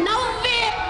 90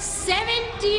$70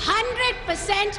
100%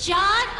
4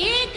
1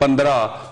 15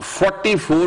44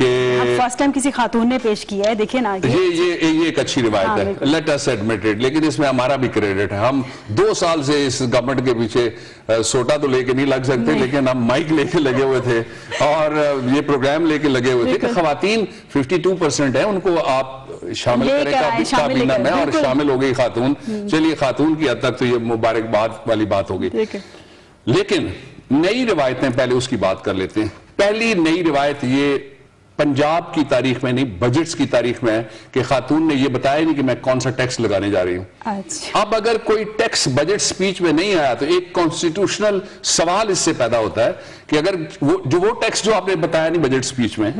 کہ first time کسی خاتون نے پیش کیا ہے, دیکھیں نا یہ ایک اچھی روایت ہے, لیٹ اس ایڈمٹ اٹ, لیکن اس میں ہمارا بھی کریڈٹ ہے. ہم 2 سال سے اس گورنمنٹ کے پیچھے سوٹا تو لے کے نہیں لگ سکتے, لیکن ہم مائک لے کے لگے ہوئے تھے اور یہ پروگرام لے کے لگے ہوئے تھے کہ خواتین 52% ہیں, ان کو آپ شامل کریں کابینہ میں, اور شامل ہو گئی خاتون. چلیے خاتون کی حد تک تو یہ مبارکباد والی بات ہوگی. لیکن نئی روایتیں پہلے اس کی بات کر لیتے ہیں. پہلی نئی روایت یہ پنجاب کی تاریخ میں نہیں, بجٹس کی تاریخ میں ہے کہ خاتون نے یہ بتایا نہیں کہ میں کون سا ٹیکس لگانے جا رہی ہوں. اب اگر کوئی ٹیکس بجٹ سپیچ میں نہیں آیا تو ایک کانسٹیٹیوشنل سوال اس سے پیدا ہوتا ہے کہ اگر وہ ٹیکس جو آپ نے بتایا نہیں بجٹ سپیچ میں,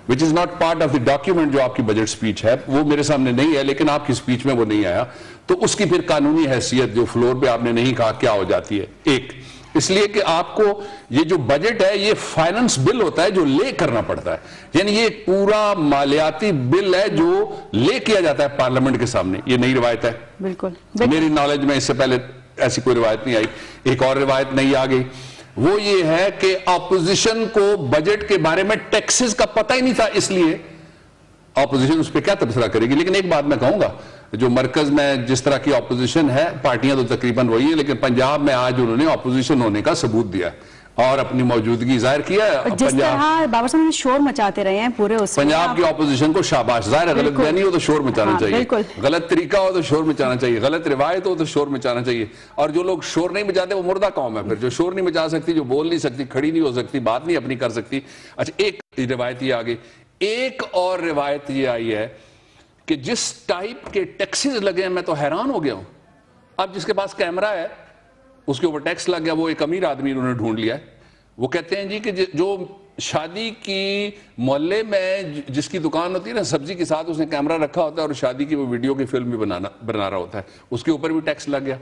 which is not part of the document جو آپ کی بجٹ سپیچ ہے, وہ میرے سامنے نہیں ہے, لیکن آپ کی سپیچ میں وہ نہیں آیا, تو اس کی پھر قانونی حیثیت جو فلور پہ آپ نے نہیں کہا کیا ہو جاتی ہے. ایک اس لیے کہ آپ کو یہ جو بجٹ ہے یہ فائننس بل ہوتا ہے جو لے کرنا پڑتا ہے, یعنی یہ پورا مالیاتی بل ہے جو لے کیا جاتا ہے پارلیمنٹ کے سامنے. یہ نئی روایت ہے, بالکل میری نالج میں اس سے پہلے ایسی کوئی روایت نہیں آئی. ایک اور روایت نئی آ گئی, وہ یہ ہے کہ اپوزیشن کو بجٹ کے بارے میں ٹیکسز کا پتہ ہی نہیں تھا, اس لیے اپوزیشن اس پہ کیا تبصرہ کرے گی. لیکن ایک بات میں کہوں گا, جو مرکز میں جس طرح کی اپوزیشن ہے, پارٹیاں تو تقریباً وہی ہیں, لیکن پنجاب میں آج انہوں نے اپوزیشن ہونے کا ثبوت دیا ہے اور اپنی موجودگی ظاہر کیا ہے. جس طرح بابر صاحب نے شور مچاتے رہے ہیں پورے اس پنجاب کی اپوزیشن کو شاباش. ظاہر ہے غلط بیانی ہو تو شور مچانا چاہیے, غلط طریقہ ہو تو شور مچانا چاہیے, غلط روایت ہو تو شور مچانا چاہیے. اور جو لوگ شور نہیں مچاتے وہ مردہ قوم ہے پھر, جو شور نہیں مچا سکتی, جو بول نہیں سکتی, کھڑی نہیں ہو سکتی, بات نہیں اپنی کر سکتی. اچھا ایک روایت یہ آگئی. ایک اور روایت یہ آئی ہے کہ جس ٹائپ کے ٹیکسز لگے ہیں, میں تو حیران ہو گیا ہوں. اب جس کے پاس کیمرہ ہے اس کے اوپر ٹیکس لگ گیا, وہ ایک امیر آدمی انہوں نے ڈھونڈ لیا ہے. وہ کہتے ہیں جی کہ جو شادی کی محلے میں جس کی دکان ہوتی ہے نا سبزی کے ساتھ, اس نے کیمرہ رکھا ہوتا ہے اور شادی کی وہ ویڈیو کی فلم بھی بنا رہا ہوتا ہے, اس کے اوپر بھی ٹیکس لگ گیا.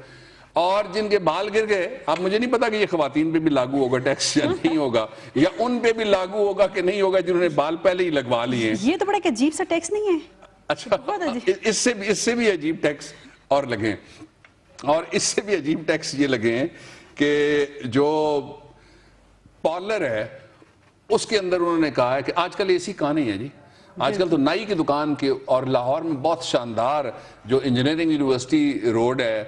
اور جن کے بال گر گئے, اب مجھے نہیں پتا کہ یہ خواتین پہ بھی لاگو ہوگا ٹیکس یا نہیں ہوگا, یا ان پہ بھی لاگو ہوگا کہ نہیں ہوگا جنہوں نے بال پہلے ہی لگوا لیے ہیں. یہ تو بڑا ایک عجیب سا ٹیکس نہیں ہے. اچھا اس سے بھی عجیب ٹیکس اور لگے ہیں, اور اس سے بھی عجیب ٹیکس یہ لگے ہیں کہ جو پارلر ہے اس کے اندر انہوں نے کہا ہے کہ آج کل اے سی کہاں نہیں ہے جی, آج کل تو نائی کی دکان کے, اور لاہور میں بہت شاندار جو انجینئرنگ یونیورسٹی روڈ ہے,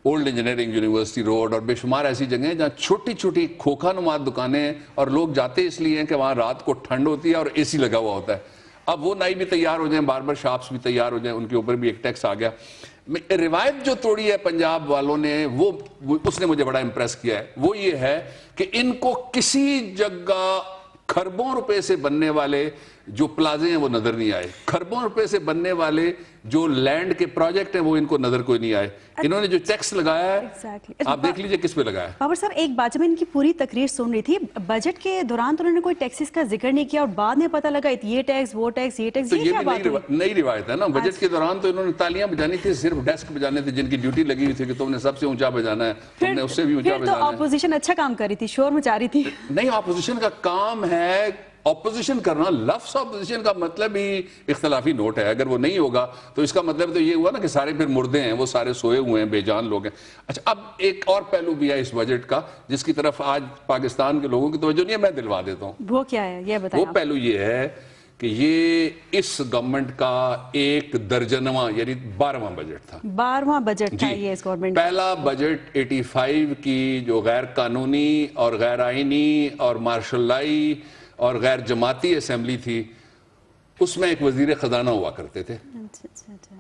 اولڈ انجینئرنگ یونیورسٹی روڈ, اور بے شمار ایسی جگہیں ہیں جہاں چھوٹی چھوٹی کھوکھا نما دکانیں ہیں, اور لوگ جاتے اس لیے ہیں کہ وہاں رات کو ٹھنڈ ہوتی ہے اور اے سی لگا ہوا ہوتا ہے. اب وہ نائی بھی تیار ہو جائیں, باربر شاپس بھی تیار ہو جائیں, ان کے اوپر بھی ایک ٹیکس آ گیا. روایت جو توڑی ہے پنجاب والوں نے, وہ اس نے مجھے بڑا امپریس کیا ہے. وہ یہ ہے کہ ان کو کسی جگہ کھربوں روپے سے بننے والے جو پلازے ہیں وہ نظر نہیں آئے, کھربوں روپے سے بننے والے جو لینڈ کے پروجیکٹ ہیں وہ ان کو نظر کوئی نہیں آئے. انہوں نے جو ٹیکس لگایا ہے آپ دیکھ لیجئے کس پہ لگایا ہے. بابر صاحب ایک بات, جب میں ان کی پوری تقریر سن رہی تھی, بجٹ کے دوران تو انہوں نے کوئی ٹیکسز کا ذکر نہیں کیا, اور بعد میں پتہ لگا یہ ٹیکس وہ ٹیکس یہ ٹیکس. تو یہ بھی نئی روایت ہے نا. بجٹ کے دوران تو انہوں نے تالیاں بجانی تھی, صرف ڈیسک بجانے تھے جن کی ڈیوٹی لگی ہوئی تھی کہ تم نے سب سے اونچا بجانا ہے, تم نے اس سے بھی اونچا بجانا ہے. تو اپوزیشن اچھا کام کر رہی تھی, شور مچا رہی تھی. نہیں, اپوزیشن کا کام ہے اپوزیشن کرنا. لفظ اپوزیشن کا مطلب ہی اختلافی نوٹ ہے. اگر وہ نہیں ہوگا تو اس کا مطلب تو یہ ہوا نا کہ سارے پھر مردے ہیں, وہ سارے سوئے ہوئے ہیں, بے جان لوگ ہیں. اچھا اب ایک اور پہلو بھی ہے اس بجٹ کا جس کی طرف آج پاکستان کے لوگوں کی توجہ نہیں ہے, میں دلوا دیتا ہوں. وہ کیا ہے یہ بتائیں. وہ پہلو یہ ہے کہ یہ اس گورنمنٹ کا 1 درجنواں یعنی 12واں بجٹ تھا. 12واں بجٹ تھا یہ اس گورنمنٹ. پہلا بجٹ 85 کی جو غیر قانونی اور غیر آئینی اور مارشل لائی اور غیر جماعتی اسمبلی تھی, اس میں ایک وزیر خزانہ ہوا کرتے تھے,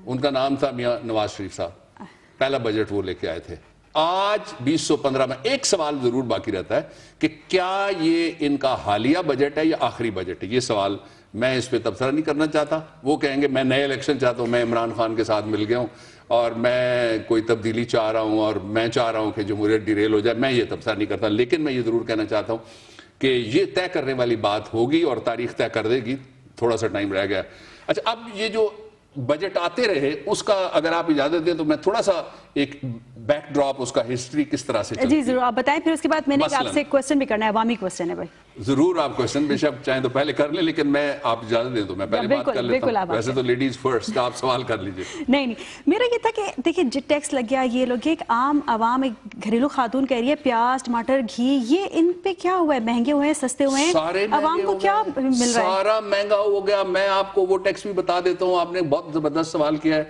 ان کا نام تھا میاں نواز شریف صاحب. پہلا بجٹ وہ لے کے آئے تھے. آج 2015 میں ایک سوال ضرور باقی رہتا ہے کہ کیا یہ ان کا حالیہ بجٹ ہے یا آخری بجٹ ہے. یہ سوال میں اس پہ تبصرہ نہیں کرنا چاہتا. وہ کہیں گے میں نئے الیکشن چاہتا ہوں, میں عمران خان کے ساتھ مل گیا ہوں اور میں کوئی تبدیلی چاہ رہا ہوں اور میں چاہ رہا ہوں کہ جمہوریت ڈیریل ہو جائے. میں یہ تبصرہ نہیں کرتا, لیکن میں یہ ضرور کہنا چاہتا ہوں کہ یہ طے کرنے والی بات ہوگی اور تاریخ طے کر دے گی. تھوڑا سا ٹائم رہ گیا. اچھا اب یہ جو بجٹ آتے رہے اس کا اگر آپ اجازت دیں تو میں تھوڑا سا ایک بیک ڈراپ اس کا ہسٹری کس طرح سے چلتی ہے. جی ضرور آپ بتائیں, پھر اس کے بعد میں نے آپ سے ایک کوسچن بھی کرنا ہے, عوامی کوسچن ہے بھائی. ضرور آپ کوشچن بے شک چاہیں تو پہلے کر لیں، لیکن میں آپ اجازت دیں تو میں پہلے بات کر لیتا ہوں. ویسے تو لیڈیز فرسٹ، آپ سوال کر لیجئے. نہیں میرا یہ تھا کہ دیکھیں جو ٹیکس لگ گیا یہ لوگ، ایک عام عوام، ایک گھریلو خاتون کہہ رہی ہے پیاز ٹماٹر گھی یہ ان پہ کیا ہوا ہے؟ مہنگے ہوئے ہیں، سستے ہوئے ہیں، عوام کو کیا مل رہا ہے؟ سارا مہنگا ہو گیا. میں آپ کو وہ ٹیکس بھی بتا دیتا ہوں. آپ نے بہت زبردست سوال کیا ہے.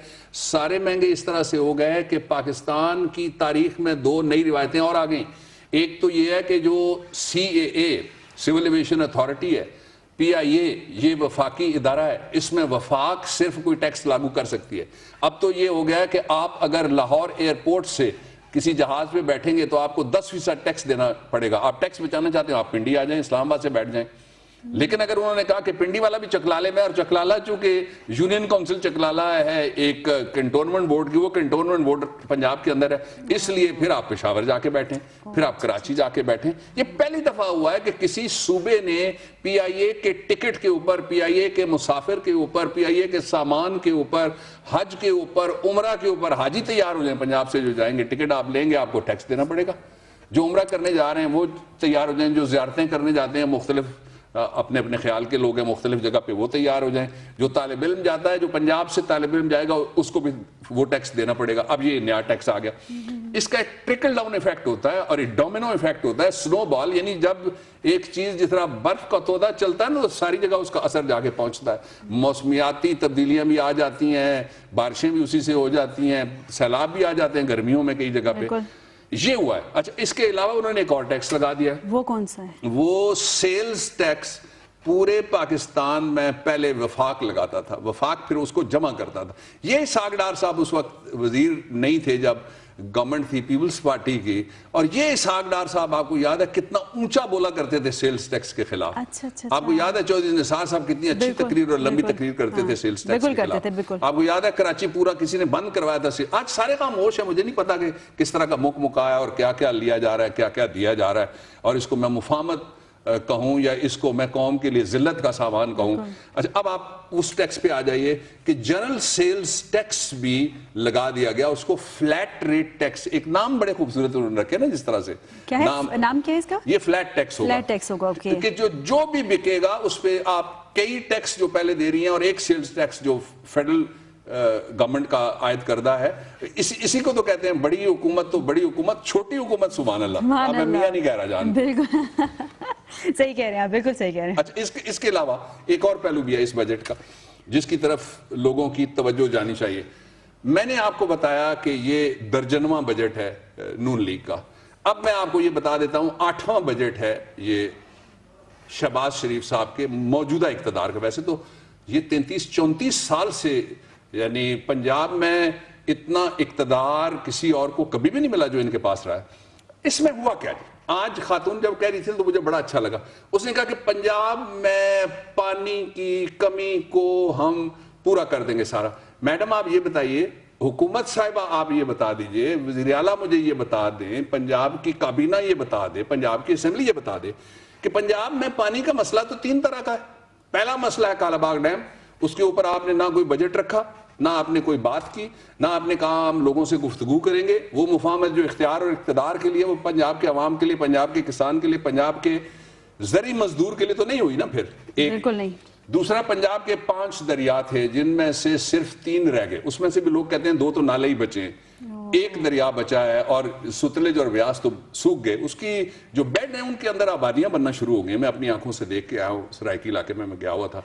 سارے مہنگے اس طرح سے ہو گئے کہ پاکستان کی تاریخ میں 2 نئی روایتیں اور آ گئیں. ایک تو یہ ہے کہ جو CAA سول ایویشن اتھارٹی ہے، PIA یہ وفاقی ادارہ ہے، اس میں وفاق صرف کوئی ٹیکس لاگو کر سکتی ہے. اب تو یہ ہو گیا ہے کہ آپ اگر لاہور ایئرپورٹ سے کسی جہاز پہ بیٹھیں گے تو آپ کو 10% ٹیکس دینا پڑے گا. آپ ٹیکس بچانا چاہتے ہیں آپ پنڈی آ جائیں، اسلام آباد سے بیٹھ جائیں. لیکن اگر انہوں نے کہا کہ پنڈی والا بھی چکلالے میں، اور چکلالہ چونکہ یونین کونسل چکلالہ ہے ایک کنٹونمنٹ بورڈ کی، وہ کنٹونمنٹ بورڈ پنجاب کے اندر ہے، اس لیے پھر آپ پشاور جا کے بیٹھیں، پھر آپ کراچی جا کے بیٹھیں. یہ پہلی دفعہ ہوا ہے کہ کسی صوبے نے PIA کے ٹکٹ کے اوپر، PIA کے مسافر کے اوپر، PIA کے سامان کے اوپر، حج کے اوپر، عمرہ کے اوپر. حاجی تیار ہو جائیں پنجاب سے جو جائیں گے، ٹکٹ آپ لیں گے آپ کو ٹیکس دینا پڑے گا. جو عمرہ کرنے جا رہے ہیں وہ تیار ہو جائیں، جو زیارتیں کرنے جاتے ہیں مختلف اپنے اپنے خیال کے لوگ ہیں مختلف جگہ پہ، وہ تیار ہو جائیں. جو طالب علم جاتا ہے، جو پنجاب سے طالب علم جائے گا اس کو بھی وہ ٹیکس دینا پڑے گا. اب یہ نیا ٹیکس آ گیا. اس کا ایک ٹرکل ڈاؤن ایفیکٹ ہوتا ہے اور ایک ڈومینو ایفیکٹ ہوتا ہے، سنو بال. یعنی جب ایک چیز جس طرح برف کا تودا چلتا ہے نا تو ساری جگہ اس کا اثر جا کے پہنچتا ہے. موسمیاتی تبدیلیاں بھی آ جاتی ہیں، بارشیں بھی اسی سے ہو جاتی ہیں، سیلاب بھی آ جاتے ہیں گرمیوں میں کئی جگہ پہ. یہ ہوا ہے. اچھا اس کے علاوہ انہوں نے ایک اور ٹیکس لگا دیا. وہ کون سا ہے؟ وہ سیلز ٹیکس. پورے پاکستان میں پہلے وفاق لگاتا تھا، وفاق پھر اس کو جمع کرتا تھا. یہ اسحاق ڈار صاحب اس وقت وزیر نہیں تھے جب گورنمنٹ تھی پیپلز پارٹی کی، اور یہ اسحاق ڈار صاحب آپ کو یاد ہے کتنا اونچا بولا کرتے تھے سیلز ٹیکس کے خلاف. آپ کو یاد ہے چودھری نثار صاحب کتنی اچھی تقریر اور لمبی تقریر کرتے تھے سیلز ٹیکس کے خلاف. آپ کو یاد ہے کراچی پورا کسی نے بند کروایا تھا. آج سارے خاموش ہیں، مجھے نہیں پتا کہ کس طرح کا مکایا اور کیا کیا لیا جا رہا ہے، کیا کیا دیا جا رہا ہے. اور اس کو میں مفاہمت کہوں یا اس کو میں قوم کے لیے ذلت کا سامان کہوں. اچھا اب آپ اس ٹیکس پہ آ جائیے کہ جنرل سیلز ٹیکس بھی لگا دیا گیا. اس کو فلیٹ ریٹ ٹیکس، ایک نام بڑے خوبصورت انہوں نے رکھے نا جس طرح سے. نام کیا ہے اس کا؟ یہ فلیٹ ٹیکس ہوگا. فلیٹ ٹیکس ہوگا کہ جو بھی بکے گا اس پہ آپ کئی ٹیکس جو پہلے دے رہی ہیں اور ایک سیلز ٹیکس جو فیڈرل گورنمنٹ کا عائد کردہ ہے. اسی کو تو کہتے ہیں بڑی حکومت. تو بڑی حکومت، چھوٹی حکومت سبحان اللہ. میں میاں نہیں کہہ رہا جان. بالکل صحیح کہہ رہے ہیں آپ، بالکل صحیح کہہ رہے ہیں. اچھا اس کے علاوہ ایک اور پہلو بھی ہے اس بجٹ کا جس کی طرف لوگوں کی توجہ جانی چاہیے. میں نے آپ کو بتایا کہ یہ درجنواں بجٹ ہے نون لیگ کا. اب میں آپ کو یہ بتا دیتا ہوں 8واں بجٹ ہے یہ شہباز شریف صاحب کے موجودہ اقتدار کا. ویسے تو یہ 33-34 سال سے یعنی پنجاب میں اتنا اقتدار کسی اور کو کبھی بھی نہیں ملا جو ان کے پاس رہا ہے. اس میں ہوا کیا جی؟ آج خاتون جب کہہ رہی تھی تو مجھے بڑا اچھا لگا. اس نے کہا کہ پنجاب میں پانی کی کمی کو ہم پورا کر دیں گے سارا. میڈم آپ یہ بتائیے، حکومت صاحبہ آپ یہ بتا دیجئے، وزیر اعلیٰ مجھے یہ بتا دیں، پنجاب کی کابینہ یہ بتا دے، پنجاب کی اسمبلی یہ بتا دے کہ پنجاب میں پانی کا مسئلہ تو 3 طرح کا ہے. پہلا مسئلہ ہے کالا باغ ڈیم. اس کے اوپر آپ نے نہ کوئی بجٹ رکھا، نہ آپ نے کوئی بات کی، نہ آپ نے کہا ہم لوگوں سے گفتگو کریں گے. وہ مفاہمت جو اختیار اور اقتدار کے لیے، وہ پنجاب کے عوام کے لیے، پنجاب کے کسان کے لیے، پنجاب کے زرعی مزدور کے لیے تو نہیں ہوئی نا. پھر بالکل نہیں. دوسرا، پنجاب کے 5 دریا تھے جن میں سے صرف 3 رہ گئے. اس میں سے بھی لوگ کہتے ہیں 2 تو نالے ہی بچے ہیں. 1 دریا بچا ہے اور ستلج اور بیاس تو سوکھ گئے. اس کی جو بیڈ ہیں ان کے اندر آبادیاں بننا شروع ہو گئی. میں اپنی آنکھوں سے دیکھ کے آیا ہوں، سرائکی علاقے میں گیا ہوا تھا.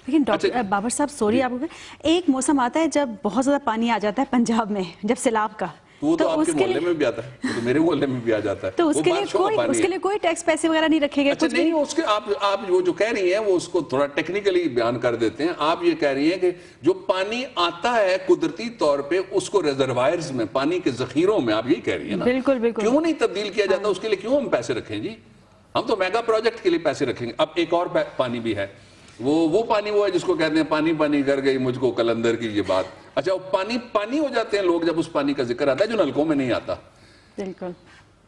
لیکن ڈاکٹر بابر صاحب سوری آپ کو، ایک موسم آتا ہے جب بہت زیادہ پانی آ جاتا ہے پنجاب میں، جب سیلاب کا، وہ تو آپ کے محلے میں بھی آتا ہے، وہ تو میرے محلے میں بھی آ جاتا ہے. تو اس کے لیے کوئی ٹیکس پیسے وغیرہ نہیں رکھے گئے؟ اچھا نہیں، اس کے آپ وہ جو کہہ رہی ہیں وہ اس کو تھوڑا ٹیکنیکلی بیان کر دیتے ہیں. آپ یہ کہہ رہی ہیں کہ جو پانی آتا ہے قدرتی طور پہ اس کو ریزروائرز میں، پانی کے ذخیروں میں، آپ یہی کہہ رہی ہیں نا. بالکل بالکل. کیوں نہیں تبدیل کیا جاتا؟ اس کے لیے کیوں ہم پیسے رکھیں جی؟ ہم تو میگا پروجیکٹ کے لیے پیسے رکھیں گے. اب ایک اور پانی بھی ہے، وہ پانی وہ ہے جس کو کہتے ہیں پانی کر گئی مجھ کو کلندر کی یہ بات. اچھا وہ پانی ہو جاتے ہیں لوگ جب اس پانی کا ذکر آتا ہے جو نلکوں میں نہیں آتا. بالکل.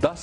10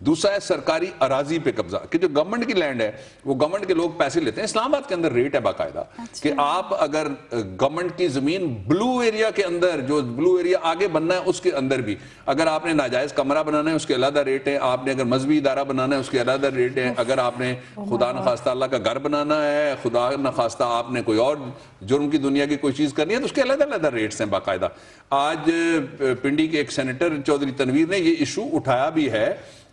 دوسرا ہے سرکاری اراضی پہ قبضہ، کہ جو گورنمنٹ کی لینڈ ہے وہ گورنمنٹ کے لوگ پیسے لیتے ہیں. اسلام آباد کے اندر ریٹ ہے باقاعدہ کہ آپ اگر گورنمنٹ کی زمین بلو ایریا کے اندر، جو بلو ایریا آگے بننا ہے اس کے اندر بھی اگر آپ نے ناجائز کمرہ بنانا ہے اس کے علیحدہ ریٹ ہے، آپ نے اگر مذہبی ادارہ بنانا ہے اس کے علیحدہ ریٹ ہے، اگر آپ نے خدا نخواستہ اللہ کا گھر بنانا ہے، خدا نخواستہ آپ نے کوئی اور جرم کی دنیا کی کوئی چیز کرنی ہے تو اس کے علیحدہ علیحدہ ریٹس ہیں باقاعدہ. آج پنڈی کے ایک سینیٹر چودھری تنویر نے یہ ایشو اٹھایا بھی ہے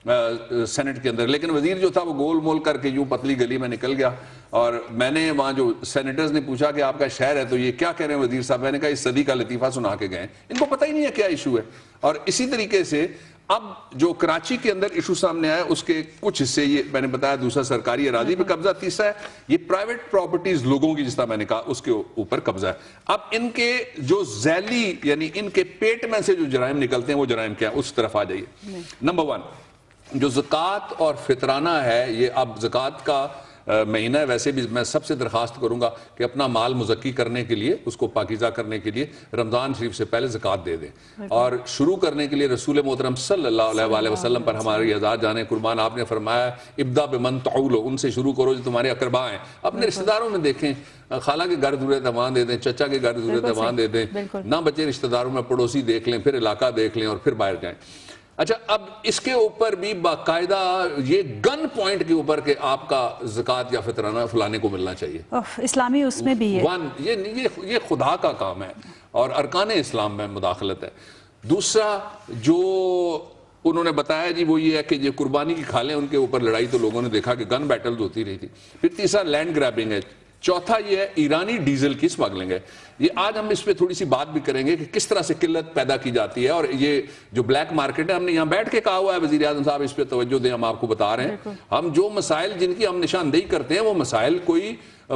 سینٹ کے اندر، لیکن وزیر جو تھا وہ گول مول کر کے یوں پتلی گلی میں نکل گیا. اور میں نے وہاں جو سینیٹرز نے پوچھا کہ آپ کا شہر ہے تو یہ کیا کہہ رہے ہیں وزیر صاحب، میں نے کہا اس صدی کا لطیفہ سنا کے گئے، ان کو پتہ ہی نہیں ہے کیا ایشو ہے. اور اسی طریقے سے اب جو کراچی کے اندر ایشو سامنے آیا اس کے کچھ حصے یہ میں نے بتایا، دوسرا سرکاری اراضی پہ قبضہ، تیسرا ہے یہ پرائیویٹ پراپرٹیز لوگوں کی جس طرح میں نے کہا اس کے اوپر قبضہ ہے. اب ان کے جو ذیلی یعنی ان کے پیٹ میں سے جو جرائم نکلتے ہیں وہ جرائم کیا ہے اس طرف آ جائیے. نمبر 1 جو زکوٰۃ اور فطرانہ ہے، یہ اب زکوٰۃ کا مہینہ ہے، ویسے بھی میں سب سے درخواست کروں گا کہ اپنا مال مزکی کرنے کے لیے، اس کو پاکیزہ کرنے کے لیے رمضان شریف سے پہلے زکوٰۃ دے دیں. اور شروع کرنے کے لیے رسول محترم صلی اللہ علیہ وآلہ وسلم پر ہماری ازاد جانے قربان، آپ نے فرمایا ابدا بمن تعول، ان سے شروع کرو جو تمہارے اقربا ہیں. اپنے رشتہ داروں میں دیکھیں، خالہ کے گھر دورے تمام دے دیں، چچا کے گھر دورے تمام دے دیں، نہ بچے رشتہ داروں میں پڑوسی دیکھ لیں، پھر علاقہ دیکھ لیں اور پھر باہر جائیں. اچھا اب اس کے اوپر بھی باقاعدہ یہ گن پوائنٹ کے اوپر کہ آپ کا زکوٰۃ یا فطرانہ فلانے کو ملنا چاہیے. اسلامی اس میں بھی ہے. یہ خدا کا کام ہے اور ارکان اسلام میں مداخلت ہے. دوسرا جو انہوں نے بتایا جی وہ یہ ہے کہ یہ قربانی کی کھالیں، ان کے اوپر لڑائی تو لوگوں نے دیکھا کہ گن بیٹلز ہوتی رہی تھی. پھر تیسرا لینڈ گریبنگ ہے. چوتھا یہ ہے ایرانی ڈیزل کی اسمگلنگ ہے. یہ آج ہم اس پہ تھوڑی سی بات بھی کریں گے کہ کس طرح سے قلت پیدا کی جاتی ہے. اور یہ جو بلیک مارکیٹ ہے، ہم نے یہاں بیٹھ کے کہا ہوا ہے وزیر اعظم صاحب اس پہ توجہ دیں، ہم آپ کو بتا رہے ہیں. ہم جو مسائل جن کی ہم نشاندہی کرتے ہیں وہ مسائل کوئی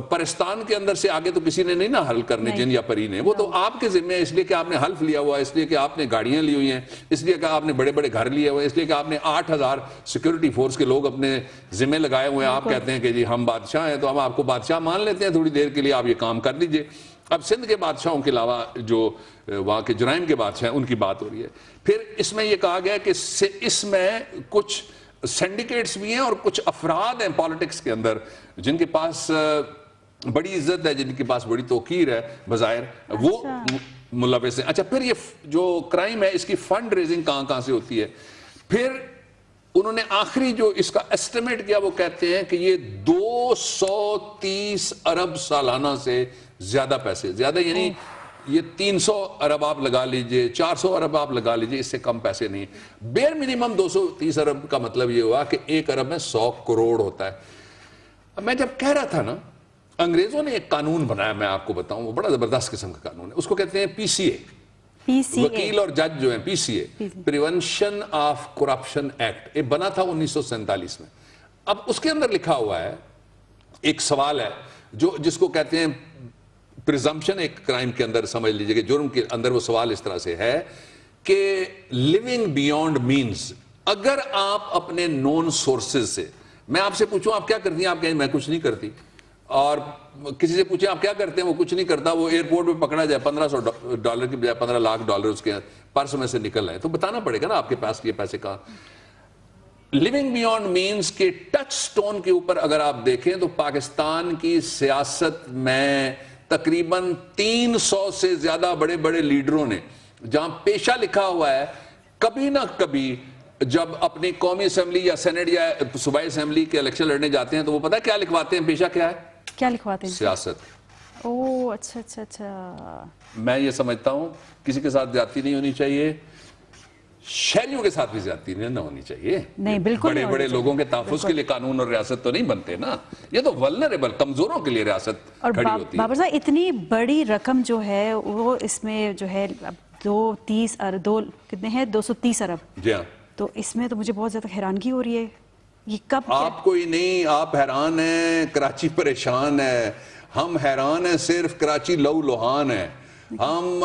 پرستان کے اندر سے آگے تو کسی نے نہیں نہ حل کرنے، جن یا پری نے، وہ تو آپ کے ذمہ ہے، اس لیے کہ آپ نے حلف لیا ہوا ہے، اس لیے کہ آپ نے گاڑیاں لی ہوئی ہیں، اس لیے کہ آپ نے بڑے بڑے گھر لیے ہوئے ہیں، اس لیے کہ آپ نے 8000 سیکورٹی فورس کے لوگ اپنے ذمہ لگائے ہوئے ہیں. آپ کہتے ہیں کہ جی ہم بادشاہ ہیں تو ہم آپ کو بادشاہ مان لیتے ہیں تھوڑی دیر کے لیے، آپ یہ کام کر لیجئے. اب سندھ کے بادشاہوں کے علاوہ جو وہاں کے جرائم کے بادشاہ ہیں ان کی بات ہو رہی ہے. پھر اس میں یہ کہا گیا کہ اس میں کچھ سینڈیکیٹس بھی ہیں اور کچھ افراد ہیں پالیٹکس کے اندر جن کے پاس بڑی عزت ہے، جن کے پاس بڑی توقیر ہے بظاہر، وہ ملوث ہیں. اچھا پھر یہ جو کرائم ہے اس کی فنڈ ریزنگ کہاں سے ہوتی ہے. پھر انہوں نے آخری جو اس کا ایسٹیمیٹ کیا وہ کہتے ہیں کہ یہ 230 ارب سالانہ سے زیادہ پیسے، زیادہ یعنی یہ 300 ارب آپ لگا لیجئے، 400 ارب آپ لگا لیجئے، اس سے کم پیسے نہیں. بیر منیمم 230 ارب کا مطلب یہ ہوا کہ 1 ارب میں 100 کروڑ ہوتا ہے. میں جب کہہ رہا تھا نا، انگریزوں نے ایک قانون بنایا، میں آپ کو بتاؤں وہ بڑا زبردست قسم کا قانون ہے، اس کو کہتے ہیں PCA. وکیل اور جج جو ہیں PCA، prevention of corruption act, یہ بنا تھا 1947 میں. اب اس کے اندر لکھا ہوا ہے، ایک سوال ہے جس کو کہتے ہیں پریزمپشن، ایک کرائم کے اندر سمجھ لیجئے کہ جرم کے اندر وہ سوال اس طرح سے ہے کہ لیونگ بیونڈ مینز، اگر آپ اپنے نون سورسز سے، میں آپ سے پوچھوں آپ کیا کرتی ہیں، آپ کہیں میں کچھ نہیں کرتی، اور کسی سے پوچھیں آپ کیا کرتے ہیں وہ کچھ نہیں کرتا، وہ ایئرپورٹ پہ پکڑا جائے $1500 کی بجائے $15 لاکھ اس کے پرس میں سے نکل رہے ہیں، تو بتانا پڑے گا نا آپ کے پاس یہ پیسے کہاں. لیونگ بیونڈ مینز کے ٹچ سٹون کے اوپر اگر آپ دیکھیں تو پاکستان کی سیاست میں تقریباً 300 سے زیادہ بڑے بڑے لیڈروں نے جہاں پیشہ لکھا ہوا ہے، کبھی نہ کبھی جب اپنی قومی اسمبلی یا سینٹ یا صوبائی اسمبلی کے الیکشن لڑنے جاتے ہیں تو وہ پتہ ہے کیا لکھواتے ہیں، پیشہ کیا ہے، کیا لکھواتے ہیں، سیاست. اوہ اچھا. میں یہ سمجھتا ہوں کسی کے ساتھ زیادتی نہیں ہونی چاہیے، شہریوں کے ساتھ بھی زیادتی نہ ہونی چاہیے. نہیں بالکل، بڑے بڑے لوگوں کے تحفظ کے لیے قانون اور ریاست تو نہیں بنتے نا، یہ تو ولنریبل کمزوروں کے لیے ریاست کھڑی ہوتی ہے. بابر صاحب اتنی بڑی رقم جو ہے وہ اس میں جو ہے 230 ارب، جی ہاں، تو اس میں تو مجھے بہت زیادہ حیرانگی ہو رہی ہے. یہ کب؟ آپ کوئی نہیں، آپ حیران ہیں، کراچی پریشان ہے، ہم حیران ہیں صرف کراچی لہو لوہان ہے. ہم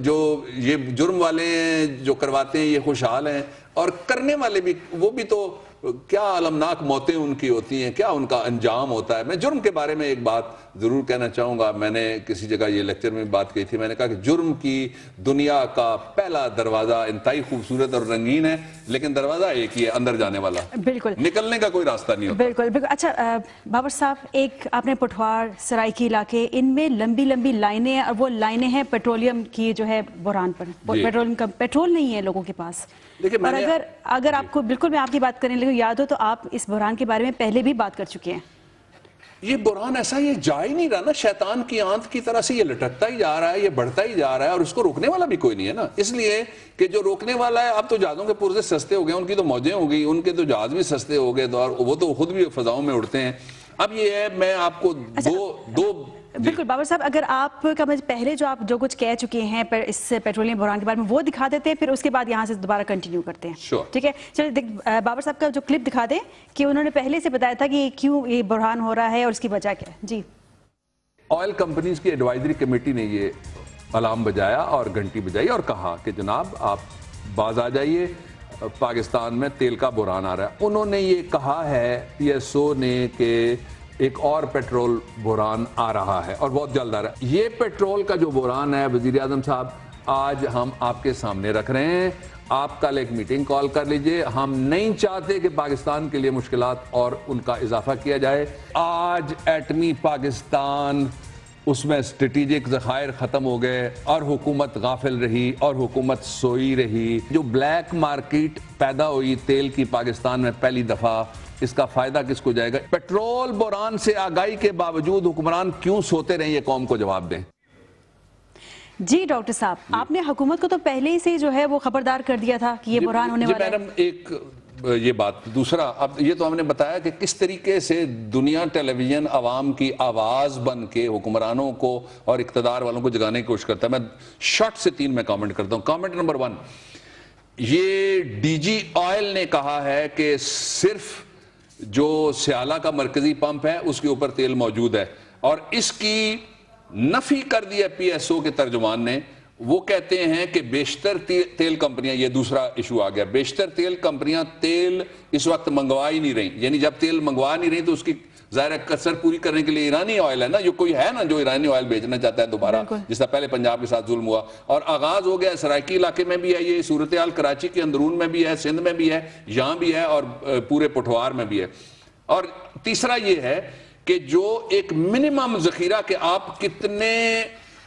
جو یہ جرم والے ہیں جو کرواتے ہیں یہ خوشحال ہیں، اور کرنے والے بھی وہ بھی تو کیا المناک موتیں ان کی ہوتی ہیں, کیا ان کا انجام ہوتا ہے. میں جرم کے بارے میں ایک بات ضرور کہنا چاہوں گا. میں نے کسی جگہ یہ لیکچر میں بات کی تھی, میں نے کہا کہ جرم کی دنیا کا پہلا دروازہ انتہائی خوبصورت اور رنگین ہے, لیکن دروازہ ایک ہی ہے, اندر جانے والا. بالکل, نکلنے کا کوئی راستہ نہیں ہوتا. بالکل بالکل. اچھا بابر صاحب, ایک آپ نے پٹھوار سرائکی علاقے, ان میں لمبی لمبی لائنیں, اور وہ لائنیں ہیں پیٹرولیم کی جو ہے بحران پر. پیٹرول نہیں ہے لوگوں کے پاس. اور اگر آپ کو, بالکل میں آپ کی بات کرنے لگوں, یاد ہو تو آپ اس بحران کے بارے میں پہلے بھی بات کر چکے ہیں. یہ بحران ایسا, یہ جا ہی نہیں رہا نا, شیطان کی آنت کی طرح سے یہ لٹکتا ہی جا رہا ہے, یہ بڑھتا ہی جا رہا ہے, اور اس کو روکنے والا بھی کوئی نہیں ہے نا. اس لیے کہ جو روکنے والا ہے, اب تو جہازوں کے پرزے سستے ہو گئے, ان کی تو موجیں ہو گئی, ان کے تو جہاز بھی سستے ہو گئے, اور وہ تو خود بھی فضاؤں میں اڑتے ہیں. اب یہ ہے, میں آپ کو دو بالکل بابر صاحب, اگر آپ کا پہلے جو کچھ کہہ چکے ہیں اس پیٹرولیم بحران کے بارے میں وہ دکھا دیتے ہیں, پھر اس کے بعد یہاں سے دوبارہ کنٹینیو کرتے ہیں. ٹھیک ہے, چلیں بابر صاحب کا جو کلپ دکھا دیں کہ انہوں نے پہلے سے بتایا تھا کہ کیوں یہ بحران ہو رہا ہے اور اس کی وجہ کیا ہے. جی. آئل کمپنیز کی ایڈوائزری کمیٹی نے یہ الارم بجایا اور گھنٹی بجائی اور کہا کہ جناب آپ باز آ جائیے, پاکستان میں تیل کا بحران آ رہا ہے. انہوں نے یہ کہا ہے پی ایس او نے کہ ایک اور پیٹرول بحران آ رہا ہے اور بہت جلد آ رہا ہے. یہ پیٹرول کا جو بحران ہے وزیر اعظم صاحب, آج ہم آپ کے سامنے رکھ رہے ہیں. آپ کل ایک میٹنگ کال کر لیجئے. ہم نہیں چاہتے کہ پاکستان کے لیے مشکلات اور ان کا اضافہ کیا جائے. آج ایٹمی پاکستان, اس میں اسٹریٹجک ذخائر ختم ہو گئے, اور حکومت غافل رہی, اور حکومت سوئی رہی. جو بلیک مارکیٹ پیدا ہوئی تیل کی پاکستان میں پہلی دفعہ, اس کا فائدہ کس کو جائے گا؟ پیٹرول بحران سے آگاہی کے باوجود حکمران کیوں سوتے رہے, یہ قوم کو جواب دیں. جی ڈاکٹر صاحب, آپ نے حکومت کو تو پہلے ہی سے جو ہے وہ خبردار کر دیا تھا کہ یہ بحران ہونے والا ہے. میڈم ایک یہ بات. دوسرا, اب یہ تو ہم نے بتایا کہ کس طریقے سے دنیا ٹیلی ویژن عوام کی آواز بن کے حکمرانوں کو اور اقتدار والوں کو جگانے کی کوشش کرتا ہے. میں شارٹ سے 3 میں کامنٹ کرتا ہوں. کامنٹ نمبر 1, یہ ڈی جی آئل نے کہا ہے کہ صرف جو سیالہ کا مرکزی پمپ ہے اس کے اوپر تیل موجود ہے, اور اس کی نفی کر دیا پی ایس او کے ترجمان نے. وہ کہتے ہیں کہ بیشتر تیل کمپنیاں, یہ دوسرا ایشو آ گیا, بیشتر تیل کمپنیاں تیل اس وقت منگوا ہی نہیں رہی. یعنی جب تیل منگوا نہیں رہی تو اس کی ظاہر کسر پوری کرنے کے لیے ایرانی آئل ہے نا, جو کوئی ہے نا جو ایرانی آئل بیچنا چاہتا ہے دوبارہ, جس طرح پہلے پنجاب کے ساتھ ظلم ہوا. اور آغاز ہو گیا سرائکی علاقے میں بھی ہے, یہ صورتحال کراچی کے اندرون میں بھی ہے, سندھ میں بھی ہے, یہاں بھی ہے, اور پورے پٹھوار میں بھی ہے. اور تیسرا یہ ہے کہ جو ایک منیمم ذخیرہ کہ آپ کتنے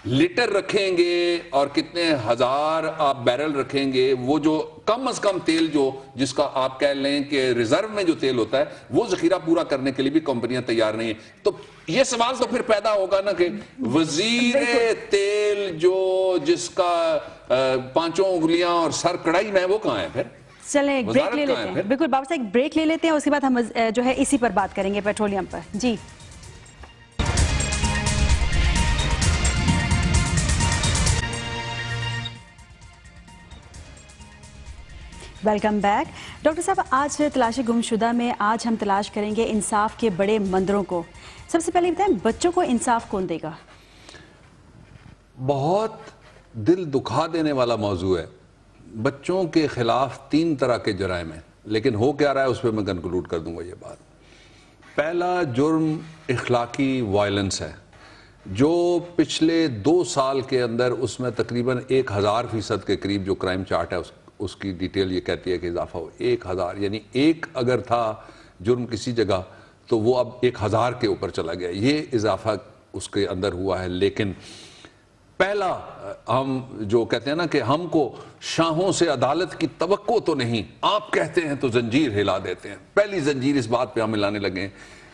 لیٹر رکھیں گے اور کتنے ہزار آپ بیرل رکھیں گے, وہ جو کم از کم تیل جو جس کا آپ کہہ لیں کہ ریزرو میں جو تیل ہوتا ہے وہ ذخیرہ پورا کرنے کے لیے بھی کمپنیاں تیار نہیں ہیں. تو یہ سوال تو پھر پیدا ہوگا نا کہ وزیر تیل جو جس کا 5 انگلیاں اور سر کڑائی میں, وہ کہاں ہے پھر؟ چلیں ایک بریک لے لیتے ہیں. بالکل بابا صاحب ایک بریک لے لیتے ہیں, اس کے بعد ہم جو ہے اسی پر بات کریں گے, پیٹرولیم پر. جی ویلکم بیک. ڈاکٹر صاحب, آج تلاشی گمشدہ میں آج ہم تلاش کریں گے انصاف کے بڑے مندروں کو. سب سے پہلے بتائیں, بچوں کو انصاف کون دے گا؟ بہت دل دکھا دینے والا موضوع ہے. بچوں کے خلاف 3 طرح کے جرائم ہیں, لیکن ہو کیا رہا ہے اس پہ میں کنکلوڈ کر دوں گا یہ بات. پہلا جرم اخلاقی وائلنس ہے, جو پچھلے 2 سال کے اندر اس میں تقریباً 1000% کے قریب جو کرائم چارٹ ہے اس کی ڈیٹیل یہ کہتی ہے کہ اضافہ ہو 1000. یعنی 1 اگر تھا جرم کسی جگہ تو وہ اب 1000 کے اوپر چلا گیا. یہ اضافہ اس کے اندر ہوا ہے. لیکن پہلا ہم جو کہتے ہیں نا کہ ہم کو شاہوں سے عدالت کی توقع تو نہیں, آپ کہتے ہیں تو زنجیر ہلا دیتے ہیں. پہلی زنجیر اس بات پہ ہم ہلانے لگے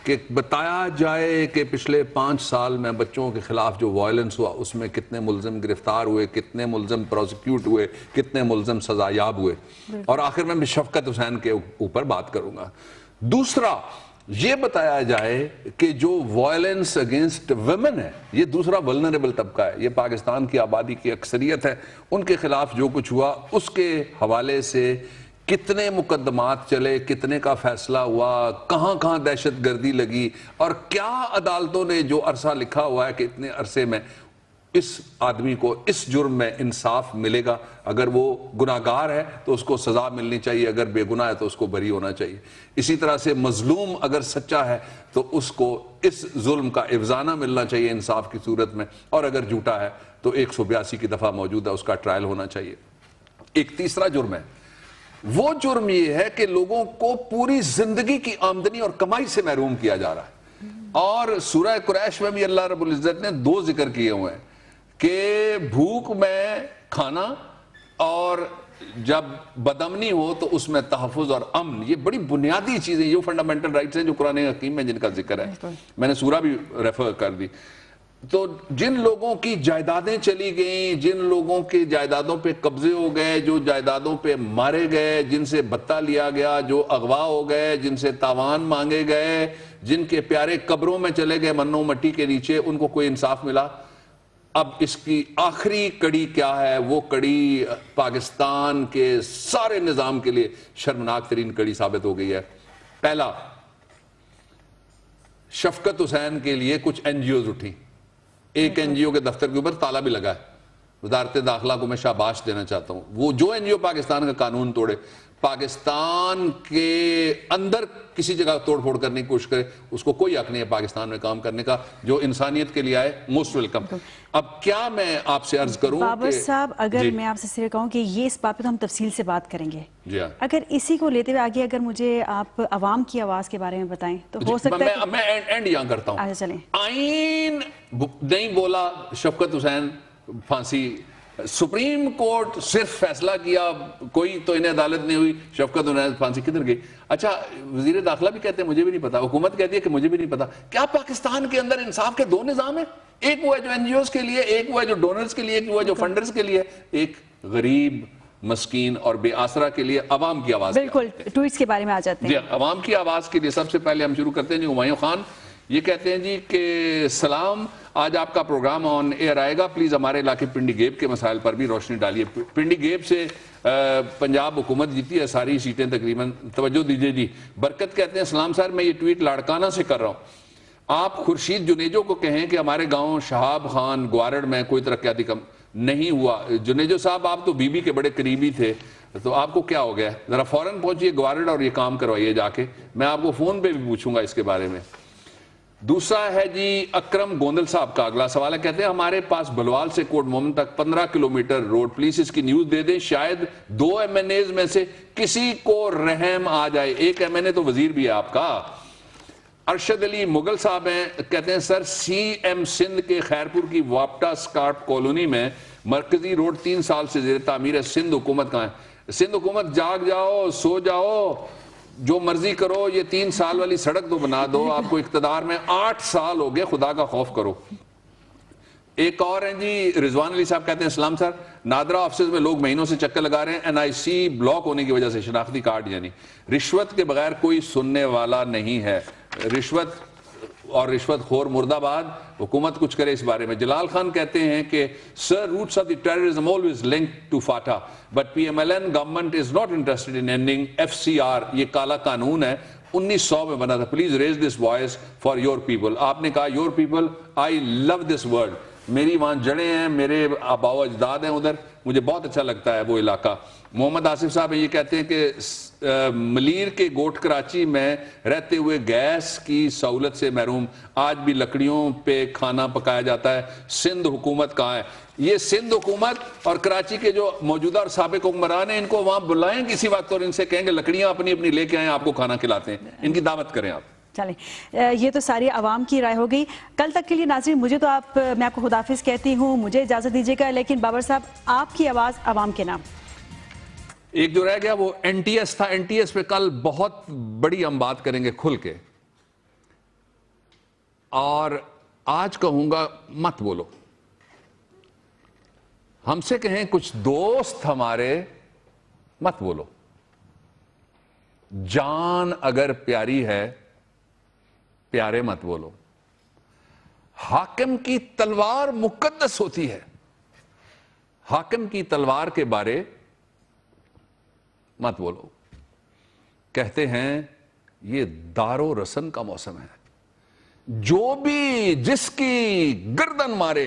کہ بتایا جائے کہ پچھلے 5 سال میں بچوں کے خلاف جو وائلنس ہوا اس میں کتنے ملزم گرفتار ہوئے, کتنے ملزم پروسیکیوٹ ہوئے, کتنے ملزم سزا یاب ہوئے. اور آخر میں شفقت حسین کے اوپر بات کروں گا. دوسرا یہ بتایا جائے کہ جو وائلنس اگینسٹ ویمن ہے, یہ دوسرا ولنریبل طبقہ ہے, یہ پاکستان کی آبادی کی اکثریت ہے, ان کے خلاف جو کچھ ہوا اس کے حوالے سے کتنے مقدمات چلے, کتنے کا فیصلہ ہوا, کہاں کہاں دہشت گردی لگی, اور کیا عدالتوں نے جو عرصہ لکھا ہوا ہے کہ اتنے عرصے میں, اس آدمی کو اس جرم میں انصاف ملے گا. اگر وہ گناہگار ہے تو اس کو سزا ملنی چاہیے, اگر بے گناہ ہے تو اس کو بری ہونا چاہیے. اسی طرح سے مظلوم اگر سچا ہے تو اس کو اس ظلم کا افزانہ ملنا چاہیے انصاف کی صورت میں, اور اگر جھوٹا ہے تو 182 کی دفعہ موجود ہے, اس کا ٹرائل ہونا چاہیے. ایک تیسرا جرم ہے, وہ جرم یہ ہے کہ لوگوں کو پوری زندگی کی آمدنی اور کمائی سے محروم کیا جا رہا ہے. اور سورہ قریش میں بھی اللہ رب العزت نے 2 ذکر کیے ہوئے ہیں کہ بھوک میں کھانا اور جب بدامنی ہو تو اس میں تحفظ اور امن. یہ بڑی بنیادی چیزیں, یہ فنڈامنٹل رائٹس ہیں جو قرآن حکیم میں جن کا ذکر ہے. میں نے سورہ بھی ریفر کر دی. تو جن لوگوں کی جائیدادیں چلی گئیں, جن لوگوں کے جائیدادوں پہ قبضے ہو گئے, جو جائیدادوں پہ مارے گئے, جن سے بتہ لیا گیا, جو اغوا ہو گئے, جن سے تاوان مانگے گئے, جن کے پیارے قبروں میں چلے گئے منو مٹی کے نیچے, ان کو کوئی انصاف ملا. اب اس کی آخری کڑی کیا ہے؟ وہ کڑی پاکستان کے سارے نظام کے لیے شرمناک ترین کڑی ثابت ہو گئی ہے. پہلا, شفقت حسین کے لیے کچھ این جی اوز اٹھی. ایک این جی او کے دفتر کے اوپر تالا بھی لگا ہے. وزارت داخلہ کو میں شاباش دینا چاہتا ہوں. وہ جو این جی او پاکستان کا قانون توڑے, پاکستان کے اندر کسی جگہ توڑ پھوڑ کرنے کی کوشش کرے, اس کو کوئی حق نہیں ہے پاکستان میں کام کرنے کا. جو انسانیت کے لیے آئے, موسٹ ویلکم. اب کیا میں آپ سے عرض کروں بابر صاحب, اگر میں آپ سے صرف کہوں کہ یہ اس بات پہ تو ہم تفصیل سے بات کریں گے, اگر اسی کو لیتے ہوئے آگے اگر مجھے آپ عوام کی آواز کے بارے میں بتائیں تو ہو سکتا ہے. میں اینڈ یہاں کرتا ہوں. چلیں. آئین نہیں بولا شفقت حسین پھانسی, سپریم کورٹ صرف فیصلہ کیا, کوئی تو انہیں عدالت نہیں ہوئی, شفقت حسین پھانسی کدھر گئی؟ اچھا, وزیر داخلہ بھی کہتے ہیں مجھے بھی نہیں پتا, حکومت کہتی ہے کہ مجھے بھی نہیں پتا. کیا پاکستان کے اندر انصاف کے 2 نظام ہیں؟ ایک وہ ہے جو این جی اوز کے لیے, ایک وہ ہے جو ڈونرز کے لیے, ایک وہ ہے جو فنڈرز کے لیے, ایک غریب مسکین اور بے آسرا کے لیے عوام کی آواز. بالکل, ٹویٹس کے بارے میں آ جاتے ہیں. جی, عوام کی آواز کے لیے سب سے پہلے ہم شروع کرتے ہیں. جی, ہمایوں خان یہ کہتے ہیں جی کہ سلام, آج آپ کا پروگرام آن ایئر آئے گا, پلیز ہمارے علاقے پنڈی گیپ کے مسائل پر بھی روشنی ڈالیے. پنڈی گیپ سے پنجاب حکومت جیتی ہے ساری سیٹیں تقریباً, توجہ دیجئے. جی, برکت کہتے ہیں سلام سر, میں یہ ٹویٹ لاڑکانہ سے کر رہا ہوں. آپ خورشید جنیجو کو کہیں کہ ہمارے گاؤں شہاب خان گوارڑ میں کوئی ترقیاتی کم نہیں ہوا. جنیجو صاحب, آپ تو بی بی کے بڑے قریبی تھے, تو آپ کو کیا ہو گیا؟ ذرا فوراً پہنچیے گوارڑ اور یہ کام کروائیے جا کے. میں آپ کو فون پہ بھی پوچھوں گا اس کے بارے میں. دوسرا ہے جی اکرم گوندل صاحب کا اگلا سوال ہے, کہتے ہیں ہمارے پاس بلوال سے کوٹ مومن تک 15 کلومیٹر روڈ, پلیز اس کی نیوز دے دیں, شاید 2 ایم این ایز میں سے کسی کو رحم آ جائے. ایک ایم این اے تو وزیر بھی ہے آپ کا. ارشد علی مغل صاحب ہیں, کہتے ہیں سر سی ایم سندھ کے خیرپور کی واپٹا سکارپ کالونی میں مرکزی روڈ 3 سال سے زیر تعمیر ہے, سندھ حکومت کہاں ہے؟ سندھ حکومت جاگ جاؤ, سو جاؤ, جو مرضی کرو, یہ 3 سال والی سڑک تو بنا دو. آپ کو اقتدار میں 8 سال ہو گئے, خدا کا خوف کرو. ایک اور ہیں جی رضوان علی صاحب, کہتے ہیں اسلام سر, نادرا آفسز میں لوگ مہینوں سے چکر لگا رہے ہیں این آئی سی بلاک ہونے کی وجہ سے, شناختی کارڈ یعنی رشوت کے بغیر کوئی سننے والا نہیں ہے. رشوت اور رشوت خور مرد آباد, حکومت کچھ کرے اس بارے میں. جلال خان کہتے ہیں کہ sir, roots of the terrorism always linked to FATA but PMLN government is not interested in ending FCR. یہ کالا قانون ہے, 1900 میں بنا تھا. Please raise this voice for your people. آپ نے کہا your people, I love this word. میری وہاں جڑیں ہیں, میرے آبا و اجداد ہیں ادھر, مجھے بہت اچھا لگتا ہے وہ علاقہ. محمد آصف صاحب یہ کہتے ہیں کہ ملیر کے گوٹ کراچی میں رہتے ہوئے گیس کی سہولت سے محروم, آج بھی لکڑیوں پہ کھانا پکایا جاتا ہے. سندھ حکومت کہاں ہے؟ یہ سندھ حکومت اور کراچی کے جو موجودہ اور سابق حکمران ہیں, ان کو وہاں بلائیں کسی وقت اور ان سے کہیں کہ لکڑیاں اپنی اپنی لے کے آئیں, آپ کو کھانا کھلاتے ہیں. ان کی دعوت کریں آپ. چلیں, یہ تو ساری عوام کی رائے ہو گئی. کل تک کے لیے ناظرین مجھے تو میں آپ کو خداحافظ کہتی ہوں, مجھے اجازت دیجیے گا. لیکن بابر صاحب, آپ کی آواز عوام کے نام. ایک جو رہ گیا وہ این ٹی ایس تھا. این ٹی ایس پہ کل بہت بڑی ہم بات کریں گے کھل کے, اور آج کہوں گا مت بولو. ہم سے کہیں کچھ دوست ہمارے, مت بولو. جان اگر پیاری ہے, پیارے مت بولو. حاکم کی تلوار مقدس ہوتی ہے, حاکم کی تلوار کے بارے مت بولو. کہتے ہیں یہ دار و رسن کا موسم ہے, جو بھی جس کی گردن مارے